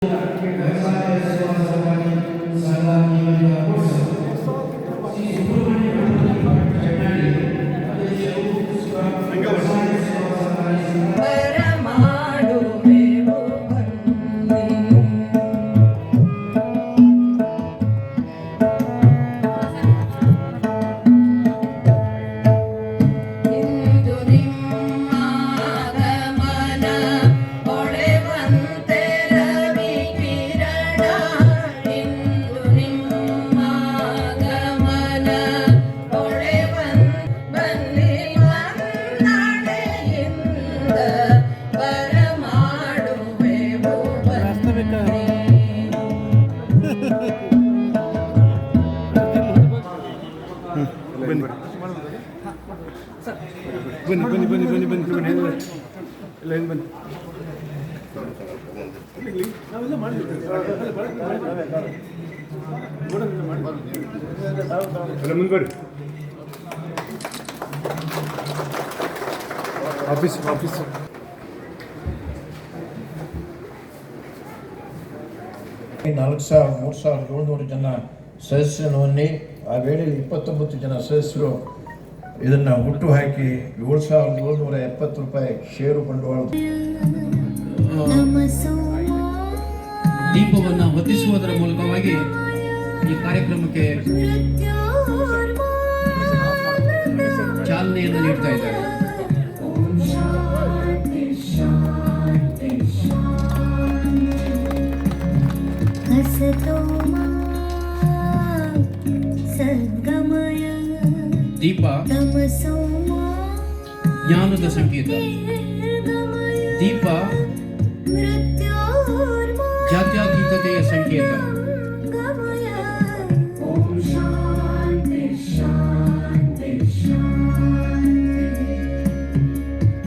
ವ್ಯವಸಾಯ ಸೇವಾ ಸಹಕಾರಿ ಸಂಘ ನಿಯಮಿತ ಕೋರ್ಸ್ ಶ್ರೀ ಸುಬ್ರಹ್ಮಣ್ಯ ಚಟ್ಟಾಡಿ ಅಧ್ಯಕ್ಷರು ವ್ಯವಸಾಯ ಸೇವಾ ಸಹಕಾರಿ ಸಂಘ ಬನ್ನಿ ಎಲ್ಲ ಏನು ಬನ್ನಿ ನಾವೆಲ್ಲ ಮಾಡಿದ್ವಿ ಎಲ್ಲ ಮುಂದೆ ಬರ್ರಿ ಆಫೀಸ್ 4,700 ಜನ ಸದಸ್ಯರನ್ನು ಹೊಂದಿ ಆ ವೇಳೆಯಲ್ಲಿ 29 ಜನ ಸದಸ್ಯರು ಇದನ್ನು ಹುಟ್ಟು ಹಾಕಿ 7,770 ರೂಪಾಯಿ ಷೇರು ಬಂಡವಾಳ ದೀಪವನ್ನು ಹೊತ್ತಿಸುವುದರ ಮೂಲಕವಾಗಿ ಈ ಕಾರ್ಯಕ್ರಮಕ್ಕೆ ಚಾಲನೆಯನ್ನು ನೀಡ್ತಾ ಇದ್ದಾರೆ. ದೀಪ ಜ್ಞಾನದ ಸಂಕೇತ, ದೀಪ ಜಾತ್ಯತೀತತೆಯ ಸಂಕೇತ,